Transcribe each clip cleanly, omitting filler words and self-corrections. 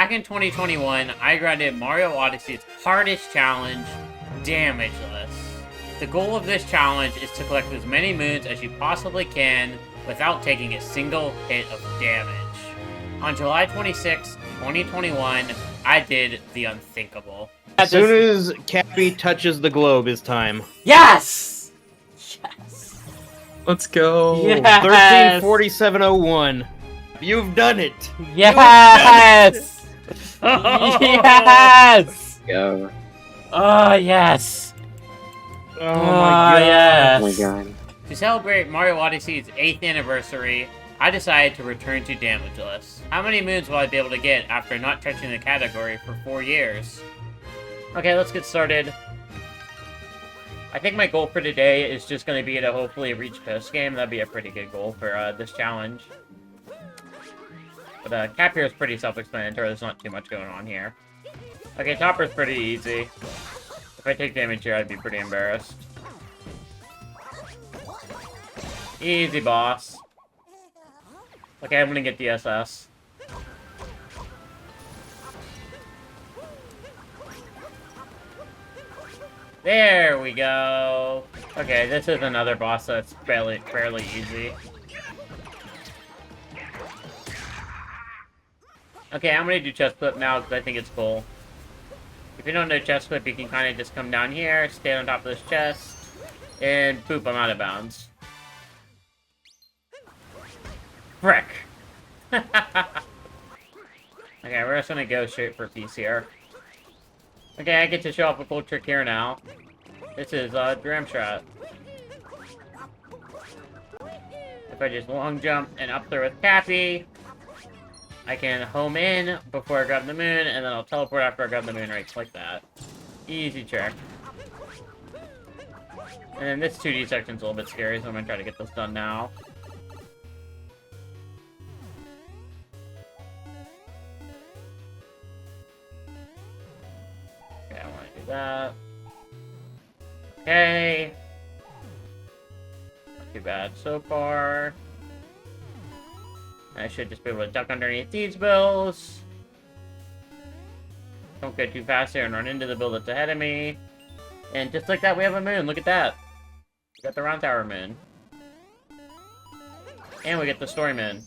Back in 2021, I grinded Mario Odyssey's hardest challenge, Damageless. The goal of this challenge is to collect as many moons as you possibly can without taking a single hit of damage. On July 26, 2021, I did the unthinkable. As soon as Cappy touches the globe is time. Yes! Yes! Let's go. Yes! 134701. You've done it! Yes! Yes! Go. Oh, yes! Oh my god. Yes! Oh my god. To celebrate Mario Odyssey's 8th anniversary, I decided to return to Damageless. How many moons will I be able to get after not touching the category for 4 years? Okay, let's get started. I think my goal for today is just going to be to hopefully reach post-game. That'd be a pretty good goal for this challenge. But cap here is pretty self-explanatory. There's not too much going on here. Okay, topper's pretty easy. If I take damage here, I'd be pretty embarrassed. Easy, boss. Okay, I'm gonna get DSS. There we go. Okay, this is another boss that's fairly easy. Okay, I'm gonna do chest flip now because I think it's cool. If you don't know chest flip, you can kind of just come down here, stand on top of this chest, and boop, I'm out of bounds. Frick! Okay, we're just gonna go straight for peace here. Okay, I get to show off a cool trick here now. This is Dram Shot. If I just long jump and up there with Cappy, I can home in before I grab the moon, and then I'll teleport after I grab the moon right like that. Easy trick. And then this 2D section's a little bit scary, so I'm gonna try to get this done now. Okay, I wanna do that. Okay. Not too bad so far. I should just be able to duck underneath these bills. Don't get too fast here and run into the bill that's ahead of me. And just like that, we have a moon. Look at that. We got the round tower moon. And we get the story moon.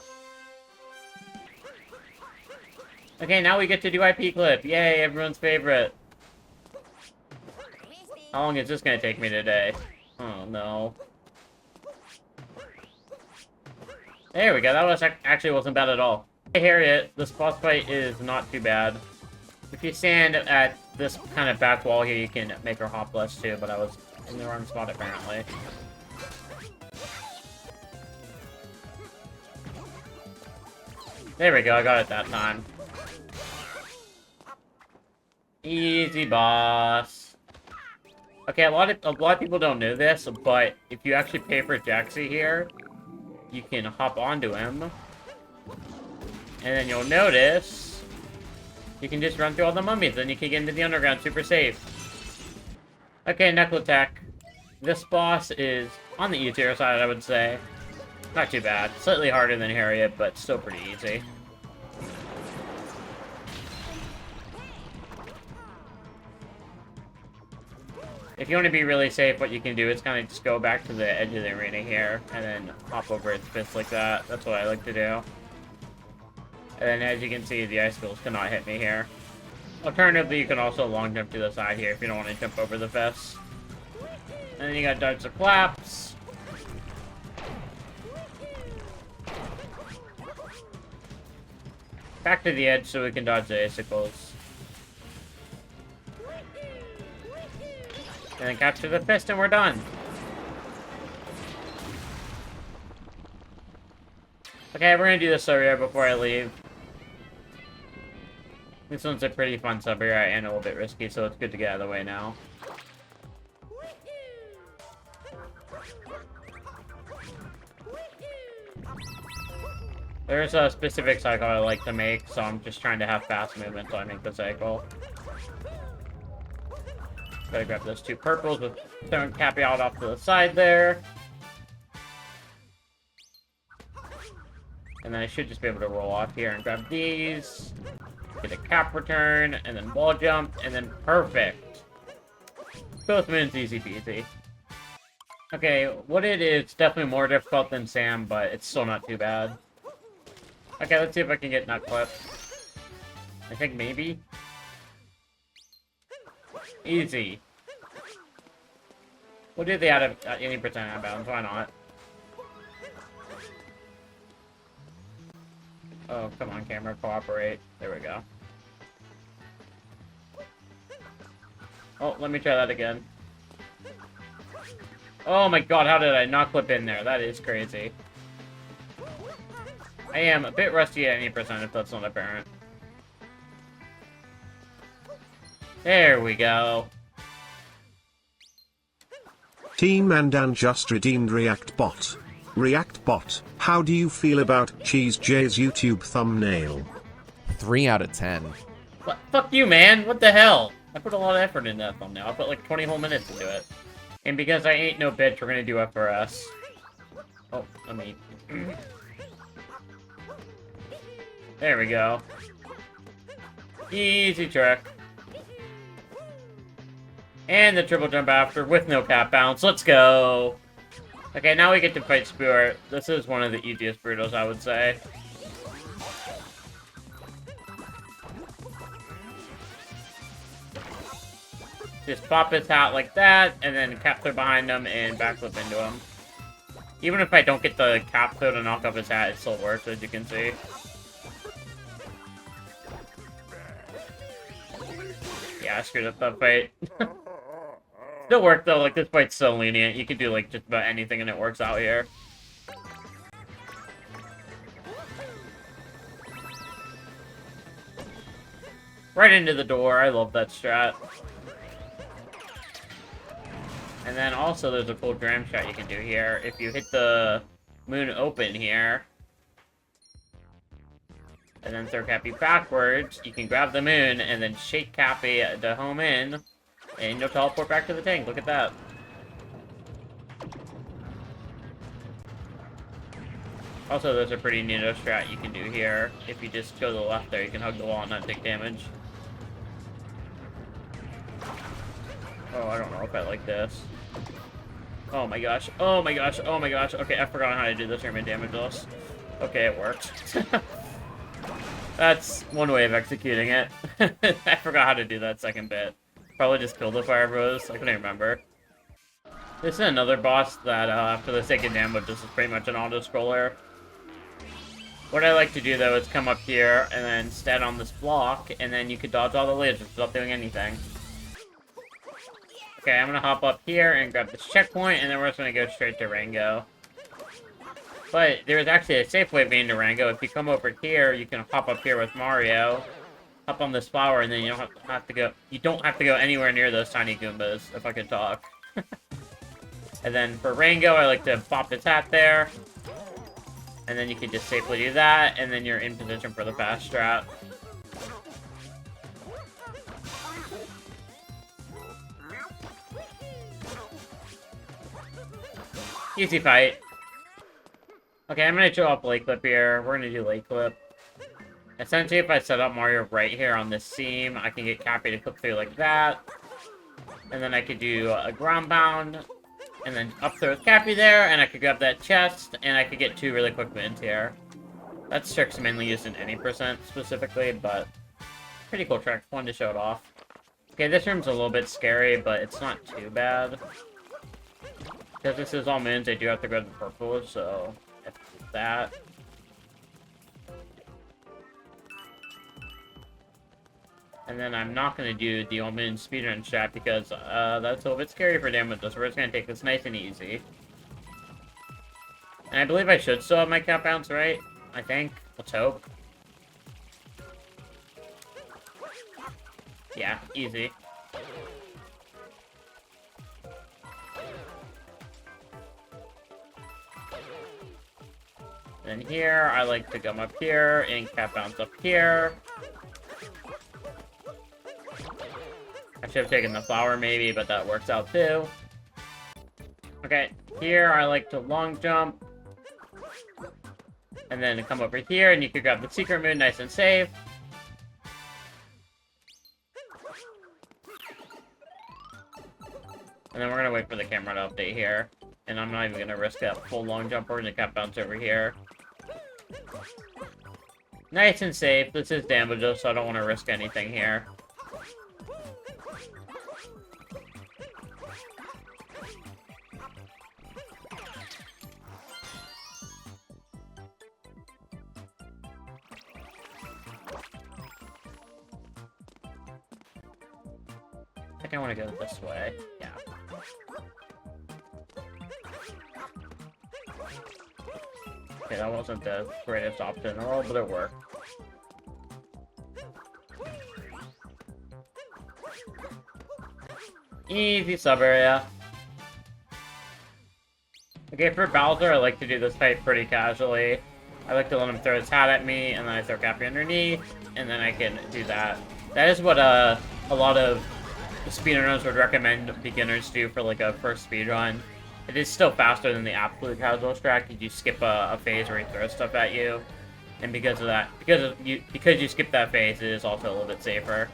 Okay, now we get to do IP clip. Yay, everyone's favorite. How long is this gonna take me today? Oh, no. There we go, that was actually wasn't bad at all. Hey Harriet, this boss fight is not too bad. If you stand at this kind of back wall here, you can make her hop less too, but I was in the wrong spot apparently. There we go, I got it that time. Easy boss. Okay, a lot of people don't know this, but if you actually pay for Jaxie here, you can hop onto him, and then you'll notice you can just run through all the mummies, and you can get into the underground super safe. Okay, Necrotech. This boss is on the easier side, I would say. Not too bad. Slightly harder than Harriet, but still pretty easy. If you want to be really safe, what you can do is kind of just go back to the edge of the arena here, and then hop over its fist like that. That's what I like to do. And then as you can see, the icicles cannot hit me here. Alternatively, you can also long jump to the side here if you don't want to jump over the fist. And then you got darts or flaps. Back to the edge so we can dodge the icicles. And then capture the fist and we're done. Okay, we're gonna do the sub area before I leave. This one's a pretty fun sub area and a little bit risky, so it's good to get out of the way now. There's a specific cycle I like to make, so I'm just trying to have fast movement so I make the cycle. Gotta grab those two purples with throwing Cappy out off to the side there. And then I should just be able to roll off here and grab these. Get a cap return, and then wall jump, and then perfect. Both moons easy peasy. Okay, what it is definitely more difficult than Sam, but it's still not too bad. Okay, let's see if I can get nut clip. I think maybe. Easy. We'll do the out of 80% out of bounds, why not? Oh, come on, camera, cooperate. There we go. Oh, let me try that again. Oh my god, how did I not clip in there? That is crazy. I am a bit rusty at 80% if that's not apparent. There we go. Team Mandan just redeemed React Bot. React Bot, how do you feel about Cheese J's YouTube thumbnail? 3 out of 10. What? Fuck you, man. What the hell? I put a lot of effort in that thumbnail. I put like 20 whole minutes into it. And because I ain't no bitch, we're gonna do FRS. Oh, let me... There we go. Easy trick. And the triple jump after with no cap bounce. Let's go! Okay, now we get to fight Spirit. This is one of the easiest Brutos, I would say. Just pop his hat like that, and then cap throw behind him and backflip into him. Even if I don't get the cap throw to knock off his hat, it still works, as you can see. Yeah, I screwed up that fight. Still worked though, like this fight's so lenient. You can do like just about anything and it works out here. Right into the door, I love that strat. And then also there's a cool dram shot you can do here. If you hit the moon open here, and then throw Cappy backwards, you can grab the moon and then shake Cappy to home in, and you'll teleport back to the tank. Look at that. Also, there's a pretty neato strat you can do here. If you just go to the left there, you can hug the wall and not take damage. Oh, I don't know if I like this. Oh my gosh. Oh my gosh. Oh my gosh. Okay, I forgot how to do the tournament damage loss. Okay, it worked. That's one way of executing it. I forgot how to do that second bit. Probably just killed the fire bros. I couldn't remember. This is another boss that, for the sake of damage, this is pretty much an auto-scroller. What I like to do, though, is come up here and then stand on this block, and then you can dodge all the lasers without doing anything. Okay, I'm gonna hop up here and grab this checkpoint, and then we're just gonna go straight to Rango. But there's actually a safe way of getting to Rango. If you come over here, you can hop up here with Mario, hop on this flower, and then you don't have to go. You don't have to go anywhere near those tiny Goombas, if I could talk. And then for Rango, I like to pop his hat there, and then you can just safely do that, and then you're in position for the fast strat. Easy fight. Okay, I'm gonna show up late clip here. We're gonna do late clip. Essentially, if I set up Mario right here on this seam, I can get Cappy to clip through like that. And then I could do a ground pound, and then up throw with Cappy there, and I could grab that chest, and I could get 2 really quick wins here. That trick's mainly used in any percent specifically, but pretty cool trick. Fun to show it off. Okay, this room's a little bit scary, but it's not too bad. Because this is all moons, I do have to go to the purple, so that. And then I'm not going to do the all moon speedrun strat because that's a little bit scary for damage, so we're just going to take this nice and easy. And I believe I should still have my cap bounce, right? I think. Let's hope. Yeah, easy. Then here, I like to come up here and cap bounce up here. I should have taken the flower maybe, but that works out too. Okay, here I like to long jump. And then come over here and you can grab the secret moon nice and safe. And then we're gonna wait for the camera to update here. And I'm not even gonna risk that full long jump. We're gonna cap bounce over here. Nice and safe. This is damageable, so I don't want to risk anything here. I think I want to go this way. Yeah. Okay, that wasn't the greatest option in the world, but it worked. Easy sub area. Okay, for Bowser, I like to do this fight pretty casually. I like to let him throw his hat at me, and then I throw Cappy underneath, and then I can do that. That is what a lot of speedrunners would recommend beginners do for like a first speedrun. It is still faster than the absolute casual strat. You skip a phase where he throws stuff at you, and because of that, because you skip that phase, it is also a little bit safer.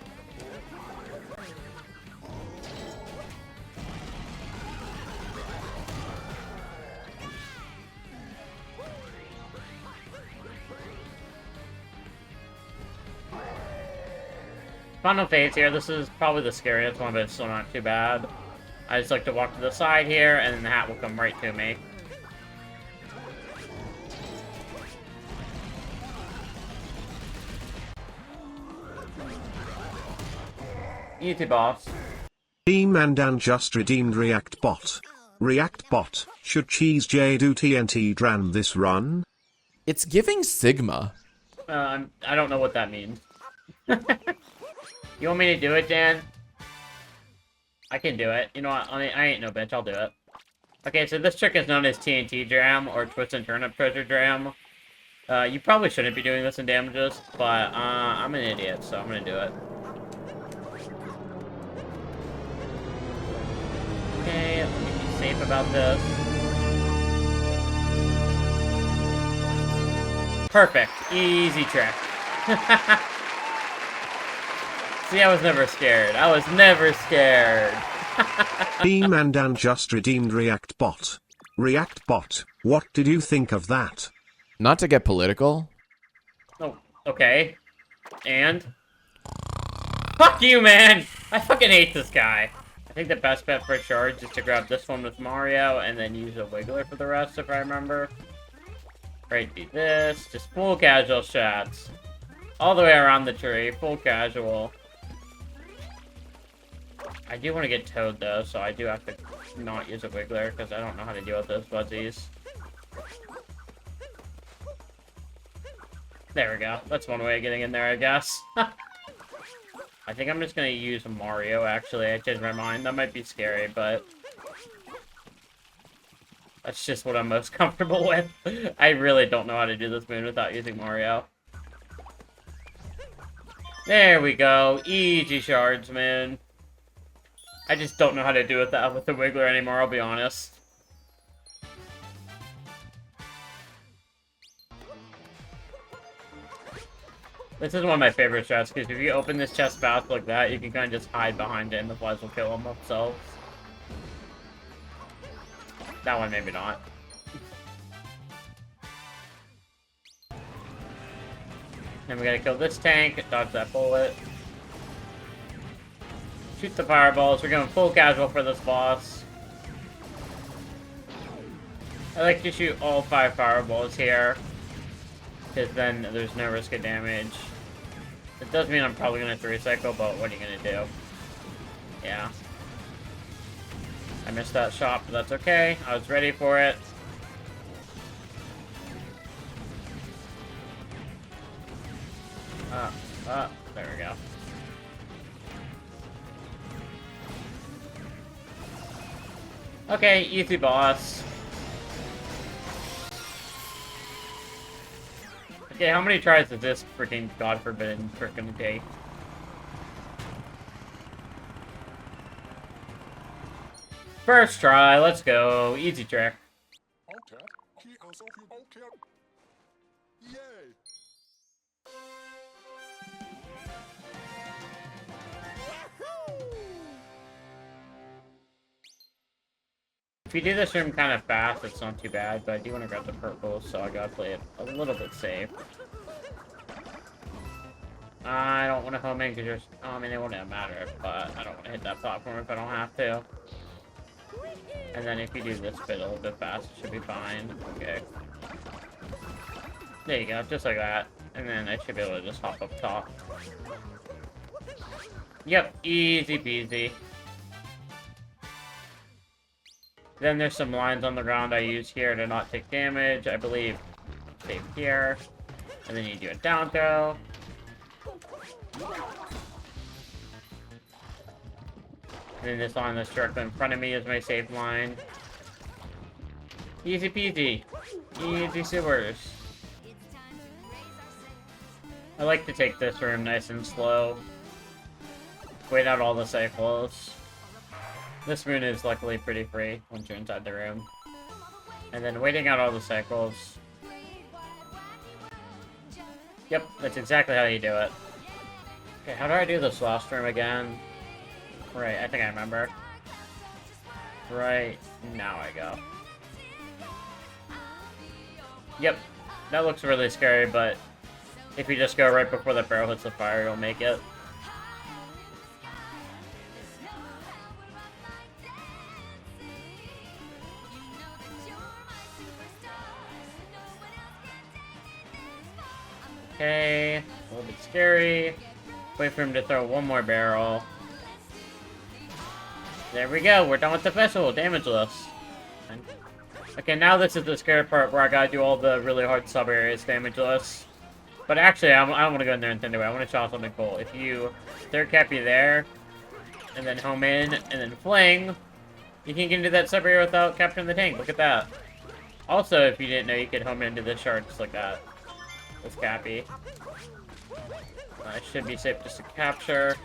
Final phase here. This is probably the scariest one, but it's still not too bad. I just like to walk to the side here, and then the hat will come right to me. Easy boss. Team Mandan just redeemed React Bot. React Bot, should Cheese J do TNT Dran this run? It's giving Sigma. I don't know what that means. You want me to do it, Dan? I can do it. You know what? I ain't no bitch. I'll do it. Okay, so this trick is known as TNT Dram, or Twist and Turnip Treasure Dram. You probably shouldn't be doing this in damages, but I'm an idiot, so I'm gonna do it. Okay, let me be safe about this. Perfect. Easy trick. See, I was never scared. I was never scared. Team Mandan just redeemed React Bot. React Bot, what did you think of that? Not to get political. Oh, okay. And? Fuck you, man! I fucking hate this guy. I think the best bet for a charge is to grab this one with Mario and then use a Wiggler for the rest, if I remember. Right, do this. Just full casual shots. All the way around the tree. Full casual. I do want to get Toad, though, so I do have to not use a Wiggler, because I don't know how to deal with those fuzzies. There we go. That's one way of getting in there, I guess. I think I'm just going to use Mario, actually. I changed my mind. That might be scary, but that's just what I'm most comfortable with. I really don't know how to do this moon without using Mario. There we go. Easy shards, man. I just don't know how to do it with the Wiggler anymore, I'll be honest. This is one of my favorite strats, because if you open this chest path like that, you can kind of just hide behind it and the flies will kill them themselves. That one, maybe not. Then we gotta kill this tank, dodge that bullet. Shoot the fireballs. We're going full casual for this boss. I like to shoot all 5 fireballs here, because then there's no risk of damage. It does mean I'm probably going to 3-cycle, but what are you going to do? Yeah. I missed that shot, but that's okay. I was ready for it. There we go. Okay, easy boss. Okay, how many tries is this freaking God forbidden trick gonna take? First try, let's go. Easy trick. If you do this room kind of fast, it's not too bad, but I do want to grab the purple, so I gotta play it a little bit safe. I don't want to home in because you're... Oh, I mean, it wouldn't matter, but I don't want to hit that platform if I don't have to. And then if you do this bit a little bit fast, it should be fine. Okay. There you go, just like that. And then I should be able to just hop up top. Yep, easy peasy. Then there's some lines on the ground I use here to not take damage. I believe save here. And then you do a down throw. And then this line that's directly in front of me is my safe line. Easy peasy. Easy sewers. I like to take this room nice and slow. Wait out all the cycles. This moon is luckily pretty free once you're inside the room. And then waiting out all the cycles. Yep, that's exactly how you do it. Okay, how do I do this last room again? Right, I think I remember. Right, now I go. Yep, that looks really scary, but if you just go right before the barrel hits the fire, you'll make it. Okay, a little bit scary. Wait for him to throw one more barrel. There we go, we're done with the festival, damageless. Okay, now this is the scary part where I gotta do all the really hard sub-areas damageless. But actually, I don't want to go in there and think about it. I want to show something cool. If you third cap you there, and then home in, and then fling, you can get into that sub-area without capturing the tank. Look at that. Also, if you didn't know, you could home into this shard just like that. With Cappy. It should be safe just to capture.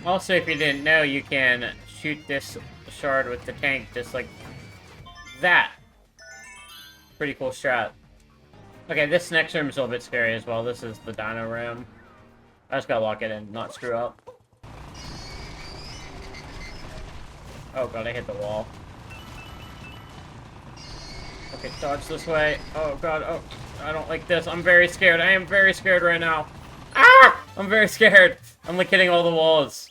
Also, if you didn't know, you can shoot this shard with the tank just like that. Pretty cool strat. Okay, this next room is a little bit scary as well. This is the dino room. I just gotta lock it in, not screw up. Oh god, I hit the wall. Okay, dodge this way. Oh god, oh, I don't like this. I'm very scared. I am very scared right now. Ah! I'm very scared. I'm like hitting all the walls.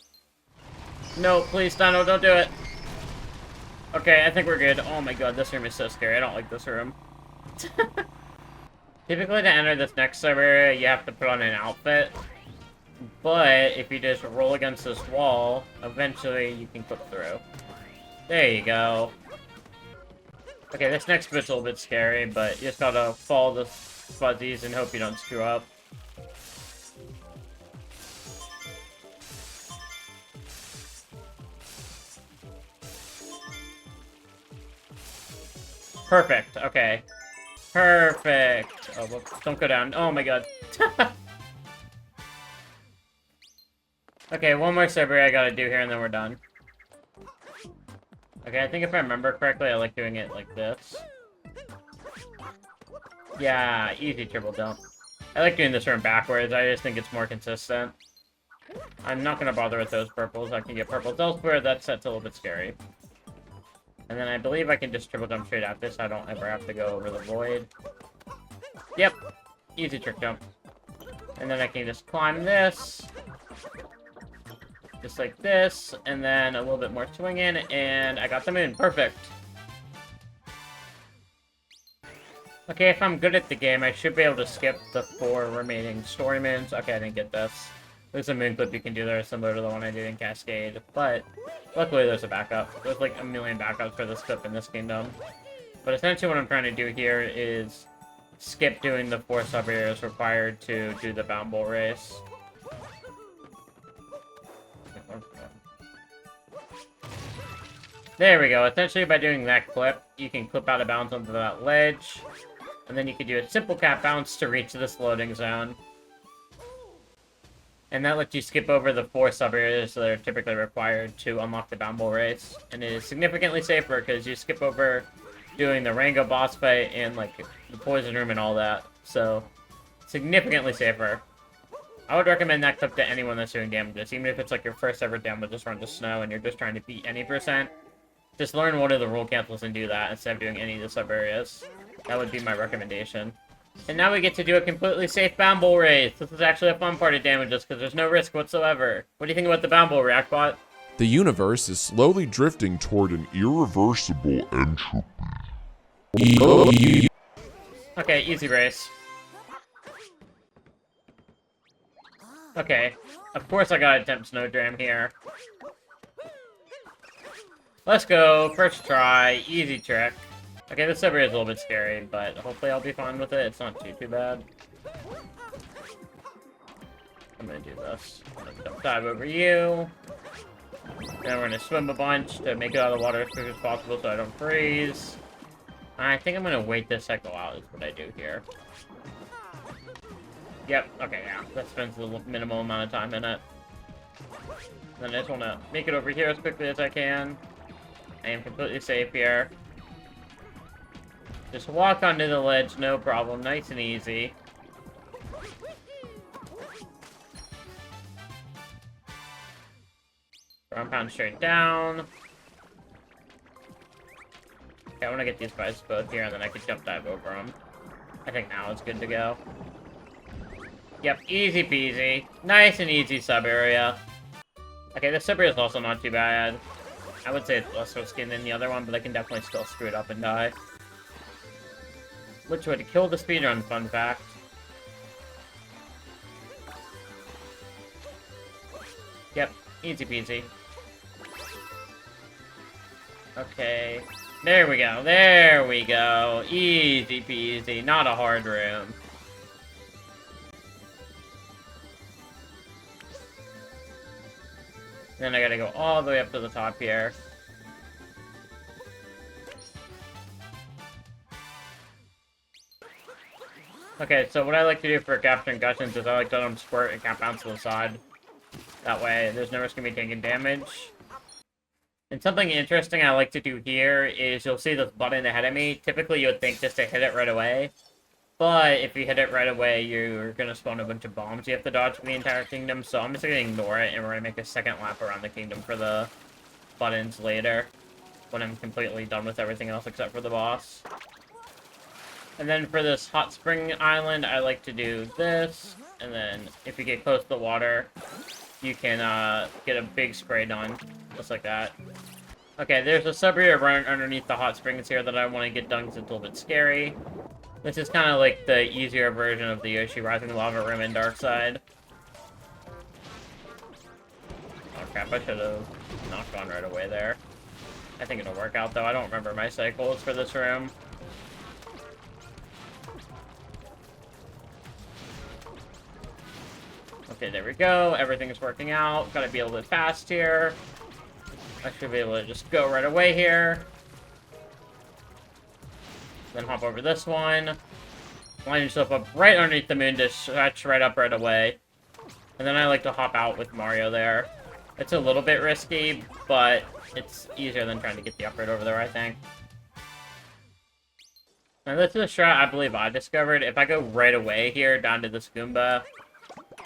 No, please, Dino, don't do it. Okay, I think we're good. Oh my god, this room is so scary. I don't like this room. Typically, to enter this next sub-area, you have to put on an outfit. But, if you just roll against this wall, eventually you can clip through. There you go. Okay, this next bit's a little bit scary, but you just gotta follow the fuzzies and hope you don't screw up. Perfect, okay. Perfect! Oh, whoops, don't go down. Oh my god. Okay, one more server I gotta do here and then we're done. Okay, I think if I remember correctly, I like doing it like this. Yeah, easy triple jump. I like doing this room backwards, I just think it's more consistent. I'm not gonna bother with those purples, I can get purples elsewhere, that set's a little bit scary. And then I believe I can just triple jump straight at this, so I don't ever have to go over the void. Yep, easy trick jump. And then I can just climb this. Just like this, and then a little bit more swinging, and I got them in. Perfect. Okay, if I'm good at the game, I should be able to skip the 4 remaining story moons. Okay, I didn't get this. There's a moon clip you can do there, similar to the one I did in Cascade, but luckily there's a backup. There's like a million backups for this clip in this kingdom. But essentially what I'm trying to do here is skip doing the 4 sub-areas required to do the Bound Bull race. There we go. Essentially, by doing that clip, you can clip out of bounds onto that ledge, and then you can do a simple cap bounce to reach this loading zone. And that lets you skip over the 4 sub-areas that are typically required to unlock the Bound Bull race. And it is significantly safer because you skip over doing the Rango boss fight and like the poison room and all that. So, significantly safer. I would recommend that clip to anyone that's doing damages, even if it's like your first ever damages run to snow and you're just trying to beat any percent. Just learn one of the rule cancels and do that instead of doing any of the sub-areas. That would be my recommendation. And now we get to do a completely safe Bamble race. This is actually a fun part of damages because there's no risk whatsoever. What do you think about the Bamble Reactbot? The universe is slowly drifting toward an irreversible entropy. Okay, easy race. Okay, of course I gotta attempt Snowdram here. Let's go, first try, easy trick. Okay, this sub-area is a little bit scary, but hopefully I'll be fine with it. It's not too bad. I'm gonna do this. I'm gonna dump dive over you. Then we're gonna swim a bunch to make it out of the water as quick as possible so I don't freeze. I think I'm gonna wait this cycle out is what I do here. Yep, okay, yeah. That spends the minimal amount of time in it. Then I just wanna make it over here as quickly as I can. I am completely safe here. Just walk onto the ledge, no problem. Nice and easy. Ground pound straight down. Okay, I want to get these guys both here, and then I can jump dive over them. I think now it's good to go. Yep, easy peasy. Nice and easy sub-area. Okay, this sub-area is also not too bad. I would say it's less risky than the other one, but I can definitely still screw it up and die. Which would kill the speedrun, fun fact. Yep, easy peasy. Okay. There we go, there we go. Easy peasy, not a hard room. Then I gotta go all the way up to the top here. Okay, so what I like to do for capturing Gushions is I like to let them squirt and can't bounce to the side. That way, there's no risk of me taking damage. And something interesting I like to do here is you'll see this button ahead of me. Typically, you would think just to hit it right away. But if you hit it right away, you're going to spawn a bunch of bombs you have to dodge for the entire kingdom. So I'm just going to ignore it, and we're going to make a second lap around the kingdom for the buttons later. When I'm completely done with everything else except for the boss. And then for this hot spring island, I like to do this. And then if you get close to the water, you can get a big spray done. Just like that. Okay, there's a sub-area right underneath the hot springs here that I want to get done because it's a little bit scary. This is kind of like the easier version of the Yoshi Rising Lava Room in Dark Side. Oh crap, I should have not gone right away there. I think it'll work out though. I don't remember my cycles for this room. Okay, there we go. Everything's working out. Gotta be a little bit fast here. I should be able to just go right away here. Then hop over this one. Line yourself up right underneath the moon to stretch right up right away. And then I like to hop out with Mario there. It's a little bit risky, but it's easier than trying to get the upgrade over there, I think. Now this is a strat I believe I discovered. If I go right away here down to this Goomba,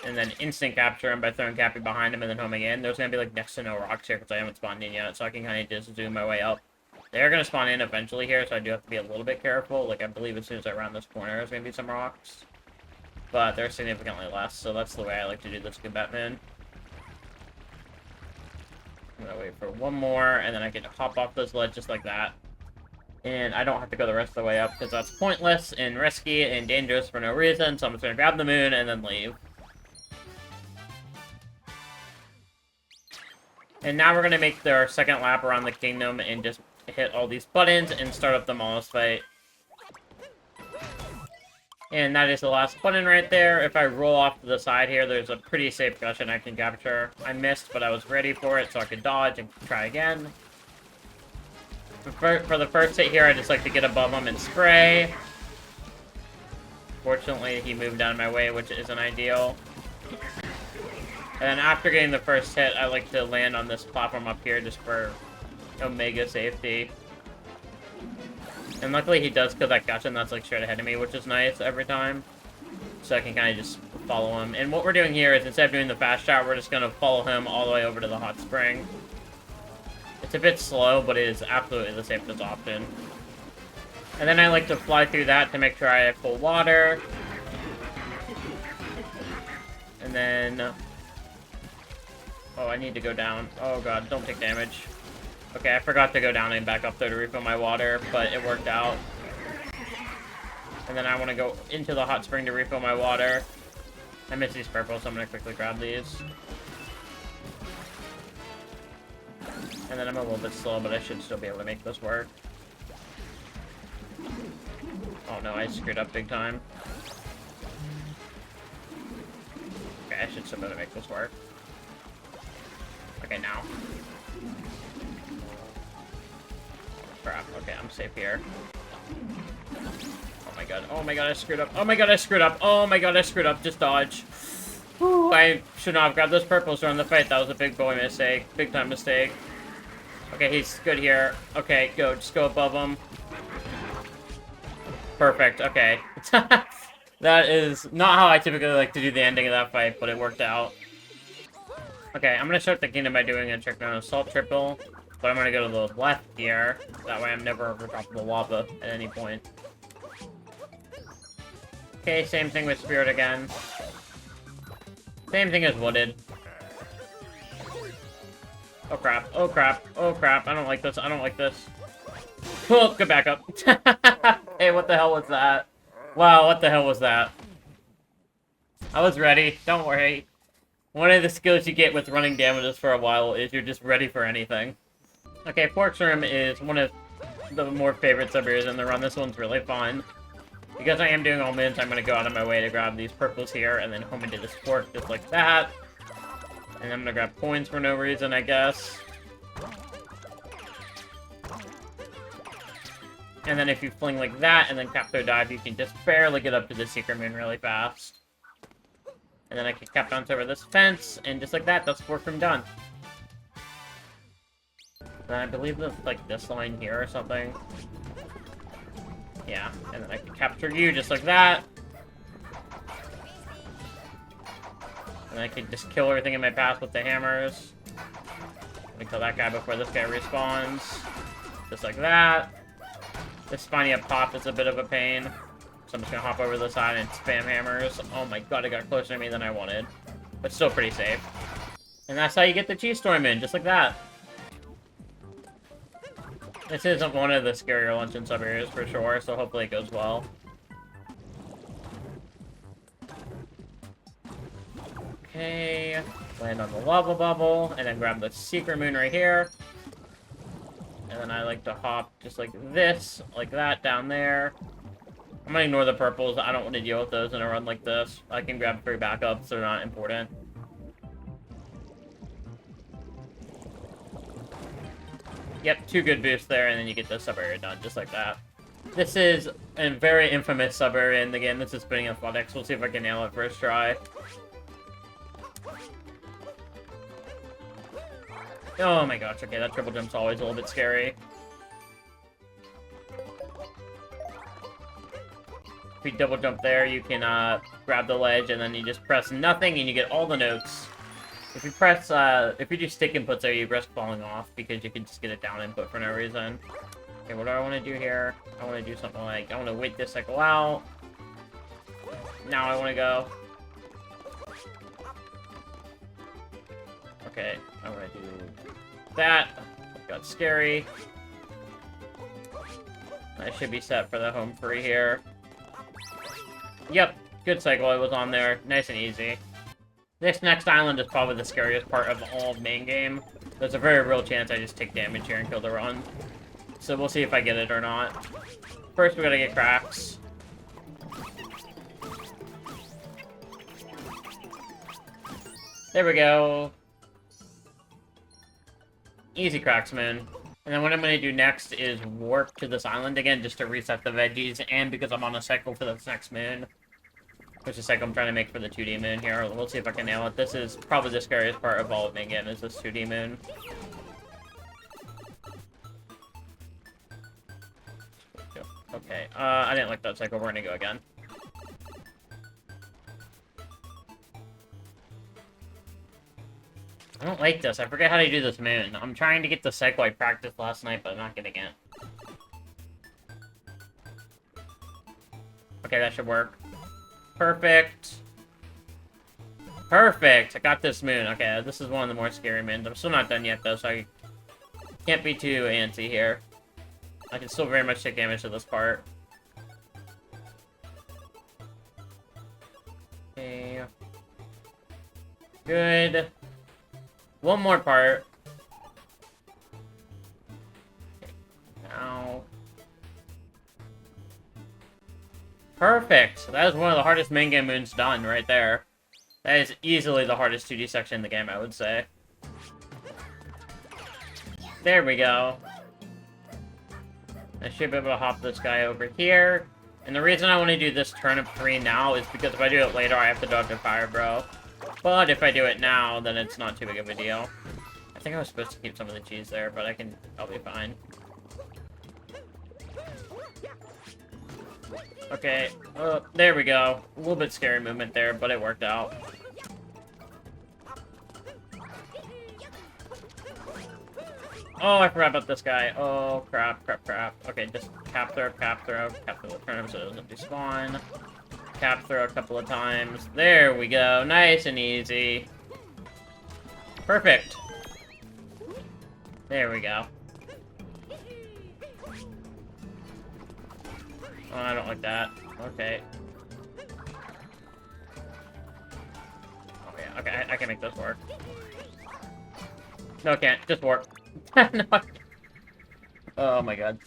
and then instant capture him by throwing Cappy behind him and then homing in, there's going to be like next to no rocks here because I haven't spawned in yet, so I can kind of just zoom my way up. They're going to spawn in eventually here, so I do have to be a little bit careful. Like, I believe as soon as I round this corner, there's going to be some rocks. But they're significantly less, so that's the way I like to do this Goomba Moon. I'm going to wait for one more, and then I can hop off this ledge just like that. And I don't have to go the rest of the way up, because that's pointless and risky and dangerous for no reason, so I'm just going to grab the moon and then leave. And now we're going to make our second lap around the kingdom and just hit all these buttons and start up the Mollusk fight. And that is the last button right there. If I roll off to the side here, there's a pretty safe Gushin I can capture. I missed, but I was ready for it, so I could dodge and try again. For the first hit here, I just like to get above him and spray. Fortunately, he moved out of my way, which isn't ideal. And then after getting the first hit, I like to land on this platform up here just for Omega safety. And luckily he does kill that Gushin that's like straight ahead of me, which is nice every time. So I can kind of just follow him. And what we're doing here is instead of doing the fast shot, we're just going to follow him all the way over to the hot spring. It's a bit slow, but it is absolutely the safest option. And then I like to fly through that to make sure I have full water. And then... oh, I need to go down. Oh god, don't take damage. Okay, I forgot to go down and back up there to refill my water, but it worked out. And then I want to go into the hot spring to refill my water. I miss these purples, so I'm going to quickly grab these. And then I'm a little bit slow, but I should still be able to make this work. Oh no, I screwed up big time. Okay, I should still be able to make this work. Okay, now. Oh, crap. Okay, I'm safe here. Oh my god. Oh my god, I screwed up. Oh my god, I screwed up. Oh my god, I screwed up. Just dodge. Whew, I should not have grabbed those purples during the fight. That was a big boy mistake. Big time mistake. Okay, he's good here. Okay, go. Just go above him. Perfect. Okay. That is not how I typically like to do the ending of that fight, but it worked out. Okay, I'm gonna start the kingdom by doing a trick known as Salt Triple, but I'm gonna go to the left here. That way I'm never over top of the lava at any point. Okay, same thing with Spirit again. Same thing as Wooded. Oh crap, oh crap, oh crap, I don't like this, I don't like this. Oh, get back up. Hey, what the hell was that? Wow, what the hell was that? I was ready, don't worry. One of the skills you get with running damages for a while is you're just ready for anything. Okay, Fork's Room is one of the more favorite sub-areas in the run. This one's really fun. Because I am doing all moons, I'm going to go out of my way to grab these purples here, and then home into this fork just like that. And I'm going to grab coins for no reason, I guess. And then if you fling like that, and then Capto Dive, you can just barely get up to the Secret Moon really fast. And then I can cap bounce over this fence, and just like that, that's Fork Room done. And I believe that's like this line here or something. Yeah, and then I can capture you just like that. And I can just kill everything in my path with the hammers. Let me kill that guy before this guy respawns. Just like that. This spiny up pop is a bit of a pain. So I'm just gonna hop over the side and spam hammers. Oh my god, it got closer to me than I wanted. But still pretty safe. And that's how you get the Cheese Storm in, just like that. This isn't one of the scarier luncheon sub-areas for sure, so hopefully it goes well. Okay, land on the lava bubble, and then grab the Secret Moon right here. And then I like to hop just like this, like that, down there. I'm gonna ignore the purples, I don't want to deal with those in a run like this. I can grab 3 backups, they're not important. Yep, 2 good boosts there, and then you get the sub-area done, just like that. This is a very infamous sub-area in the game. This is spinning athletics. We'll see if I can nail it first try. Oh my gosh, okay, that triple jump's always a little bit scary. If you double jump there, you can grab the ledge, and then you just press nothing, and you get all the notes. If you press, if you do stick inputs there, you risk falling off, because you can just get a down input for no reason. Okay, what do I want to do here? I want to do something like, I want to wait this cycle out. Now I want to go. Okay, I want to do that. Got scary. I should be set for the home free here. Yep, good cycle I was on there. Nice and easy. This next island is probably the scariest part of the whole main game. There's a very real chance I just take damage here and kill the run. So we'll see if I get it or not. First, we gotta get cracks. There we go. Easy cracks, man. And then what I'm gonna do next is warp to this island again just to reset the veggies, and because I'm on a cycle for this next moon. Which is like I'm trying to make for the 2D moon here. We'll see if I can nail it. This is probably the scariest part of all of main game, is this 2D moon. Okay, I didn't like that cycle. We're gonna go again. I don't like this. I forget how to do this moon. I'm trying to get the cycle I practiced last night, but I'm not getting it. Okay, that should work. Perfect. Perfect! I got this moon. Okay, this is one of the more scary moons. I'm still not done yet, though, so I can't be too antsy here. I can still very much take damage to this part. Okay. Good. One more part. Now. Perfect! That is one of the hardest main game moons done right there. That is easily the hardest 2D section in the game, I would say. There we go. I should be able to hop this guy over here. And the reason I want to do this turnip 3 now is because if I do it later, I have to dodge a fire bro. But if I do it now, then it's not too big of a deal. I think I was supposed to keep some of the cheese there, but I'll be fine. Okay, there we go. A little bit scary movement there, but it worked out. Oh, I forgot about this guy. Oh, crap, crap, crap. Okay, just cap throw, the turnip so it doesn't despawn. Cap throw a couple of times. There we go. Nice and easy. Perfect. There we go. Oh, I don't like that. Okay. Oh, yeah. Okay, I can make this work. No, I can't. Just work. No. Oh, my God.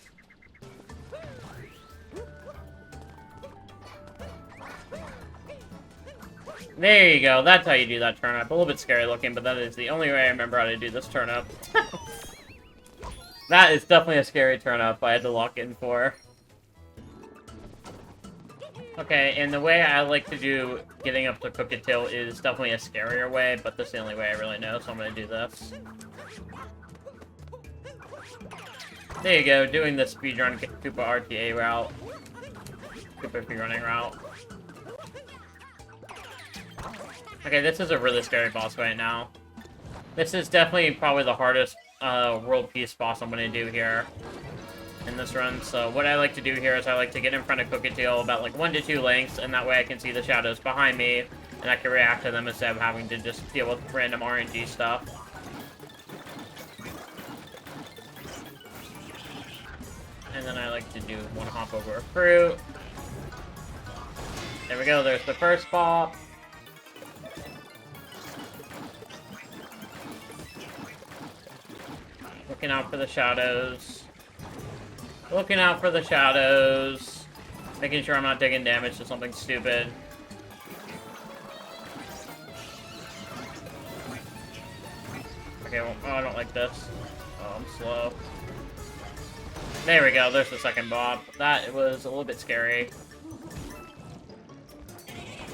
There you go. That's how you do that turnip. A little bit scary looking, but that is the only way I remember how to do this turnip. That is definitely a scary turnip I had to lock in for. Okay, and the way I like to do getting up to Cook It Till is definitely a scarier way, but this is the only way I really know, so I'm gonna do this. There you go, doing the speedrun Koopa RTA route. Koopa speedrunning route. Okay, this is a really scary boss right now. This is definitely probably the hardest world peace boss I'm gonna do here in this run. So what I like to do here is I like to get in front of Cook It Till about like 1 to 2 lengths, and that way I can see the shadows behind me, and I can react to them instead of having to just deal with random RNG stuff. And then I like to do one hop over a fruit. There we go, there's the first ball. Looking out for the shadows. Looking out for the shadows. Making sure I'm not taking damage to something stupid. Okay, well, oh, I don't like this. Oh, I'm slow. There we go, there's the second bob. That was a little bit scary.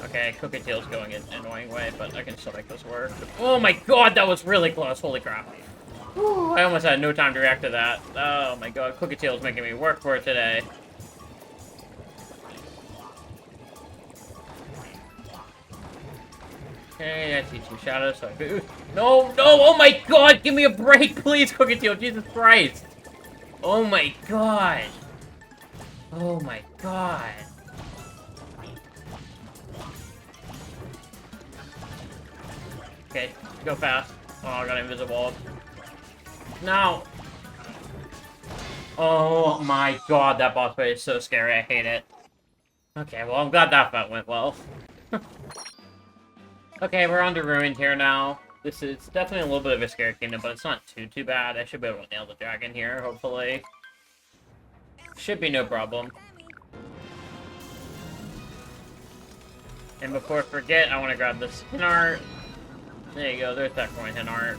Okay, Cook It Till's going an annoying way, but I can still make this work. Oh my god, that was really close, holy crap. Whew, I almost had no time to react to that. Oh my god, Cook It Till's making me work for it today. Okay, I see 2 shadows, so no, oh my god, give me a break, please, Cook It Till, Jesus Christ. Oh my god. Oh my god. Okay, go fast. Oh, I got invisible. No. Oh my god, that boss fight is so scary. I hate it. Okay, well, I'm glad that fight went well. Okay, we're on to Ruined here now. This is definitely a little bit of a scary kingdom, but it's not too bad. I should be able to nail the dragon here, hopefully. Should be no problem. And before I forget, I want to grab this hint art. There you go, there's that coin hint art.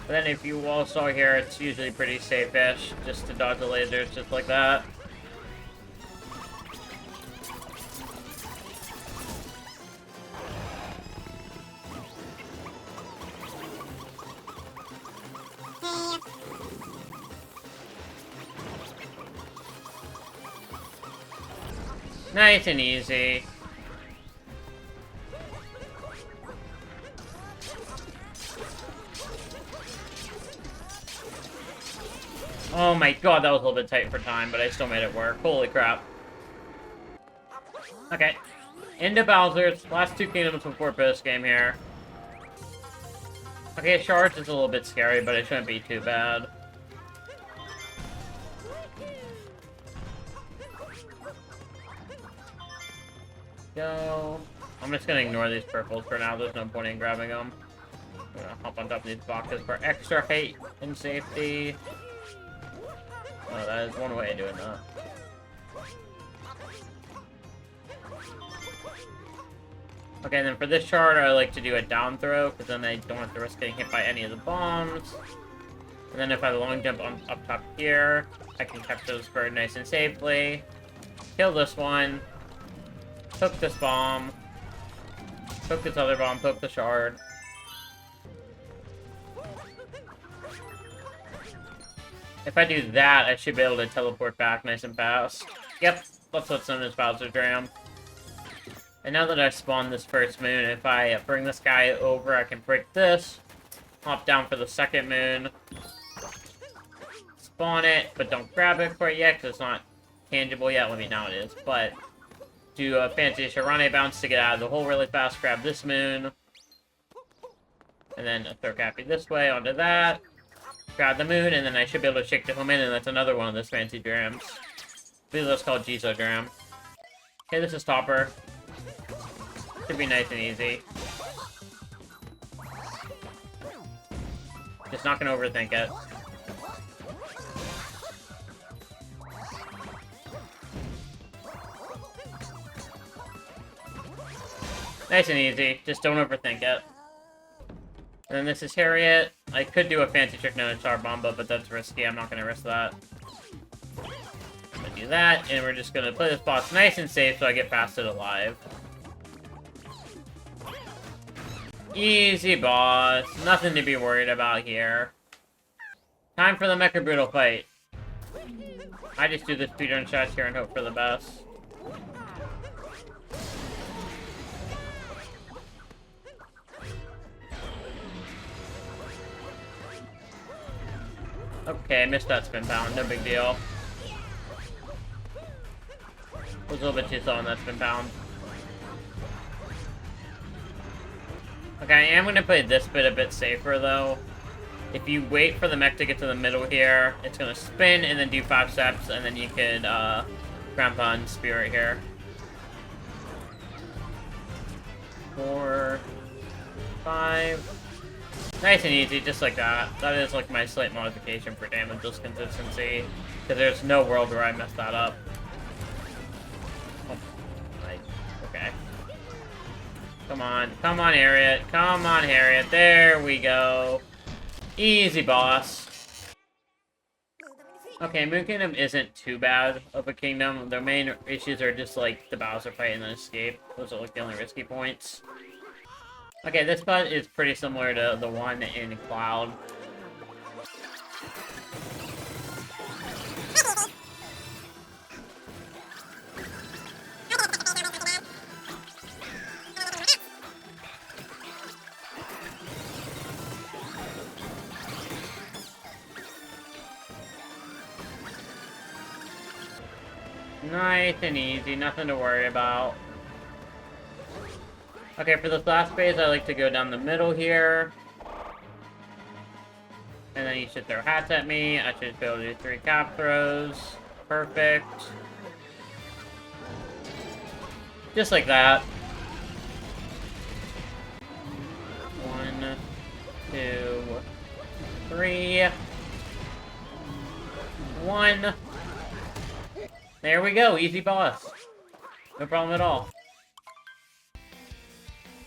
But then if you all saw here, it's usually pretty safe-ish, just to dodge the lasers, just like that. Nice and easy. Oh my god, that was a little bit tight for time, but I still made it work. Holy crap. Okay. Into Bowser's. Last 2 kingdoms before post game here. Okay, Shards is a little bit scary, but it shouldn't be too bad. Go. I'm just gonna ignore these purples for now. There's no point in grabbing them. I'm gonna hop on top of these boxes for extra height and safety. Oh, that is one way of doing that. Okay, and then for this shard, I like to do a down throw, because then I don't have to risk getting hit by any of the bombs. And then if I long jump on up top here, I can catch those bird nice and safely. Kill this one. Poke this bomb. Poke this other bomb. Poke the shard. If I do that, I should be able to teleport back nice and fast. Yep, that's what's known as Bowser's Ram. And now that I've spawned this first moon, if I bring this guy over, I can break this. Hop down for the second moon. Spawn it, but don't grab it quite yet, because it's not tangible yet. Let me now it is. But do a fancy Sharane bounce to get out of the hole really fast. Grab this moon. And then throw Cappy this way onto that. Grab the moon, and then I should be able to shake the home in, and that's another one of those fancy drams. I believe that's called Jizo Dram. Okay, this is Topper. Should be nice and easy. Just not gonna overthink it. Nice and easy. Just don't overthink it. And then this is Harriet. I could do a fancy trick known as Star Bomba, but that's risky. I'm not gonna risk that. I'm gonna do that, and we're just gonna play this boss nice and safe so I get past it alive. Easy boss. Nothing to be worried about here. Time for the Mecha Brutal fight. I just do the speedrun shots here and hope for the best. Okay, missed that spin pound. No big deal. Was a little bit too slow on that spin pound. Okay, I am going to play this bit a bit safer, though. If you wait for the mech to get to the middle here, it's going to spin and then do 5 steps, and then you can ground pound spirit here. 4, 5. Nice and easy, just like that. That is like my slight modification for damageless consistency, because there's no world where I mess that up. Oh, nice. Okay. Come on, Harriet. Come on, Harriet. There we go. Easy, boss. Okay, Moon Kingdom isn't too bad of a kingdom. Their main issues are just like the Bowser fight and the escape. Those are like the only risky points. Okay, this part is pretty similar to the one in Cloud. Nice and easy, nothing to worry about. Okay, for this last phase, I like to go down the middle here. And then you should throw hats at me. I should be able to do 3 cap throws. Perfect. Just like that. 1, 2, 3. 1. There we go, easy boss. No problem at all.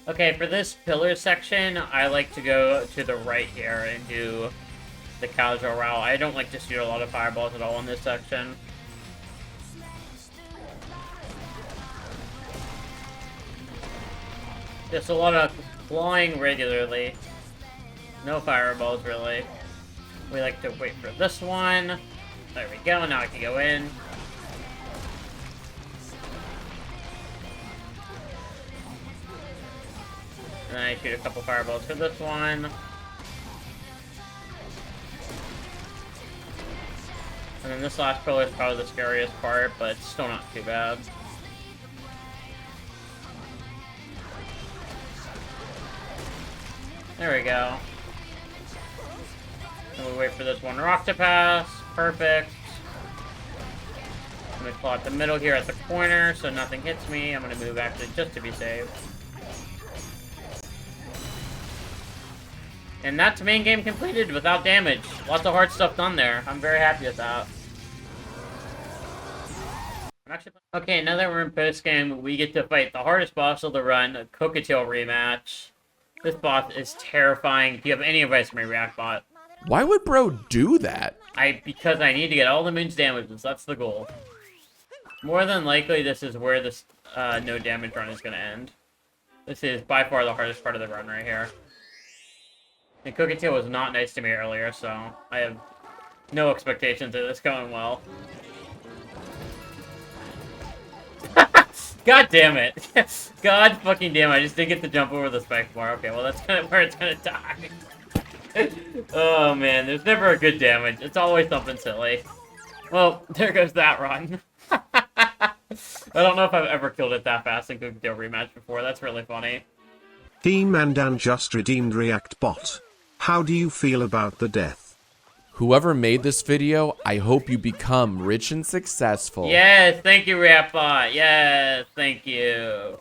Okay, for this pillar section, I like to go to the right here and do the casual route. I don't like to shoot a lot of fireballs at all in this section. Just a lot of flying regularly. No fireballs, really. We like to wait for this one. There we go, now I can go in. And then I shoot a couple fireballs for this one. And then this last pillar is probably the scariest part, but it's still not too bad. There we go. And we wait for this one rock to pass. Perfect. I'm gonna claw at the middle here at the corner so nothing hits me. I'm gonna move actually just to be safe. And that's main game completed without damage. Lots of hard stuff done there. I'm very happy with that. Okay, now that we're in post game, we get to fight the hardest boss of the run, a Cockatiel rematch. This boss is terrifying. If you have any advice for me, React Bot. Why would bro do that? Because I need to get all the moon's damages. That's the goal. More than likely, this is where this no damage run is going to end. This is by far the hardest part of the run right here. And Cockatiel was not nice to me earlier, so I have no expectations of this going well. God damn it. God fucking damn it. I just didn't get to jump over the spike bar. Okay, well that's kind of where it's gonna die. Oh man, there's never a good damage. It's always something silly. Well, there goes that run. I don't know if I've ever killed it that fast in Cockatiel rematch before. That's really funny. Team Mandan just redeemed React Bot. How do you feel about the death? Whoever made this video, I hope you become rich and successful. Yes, thank you, Rapbot. Yes, thank you.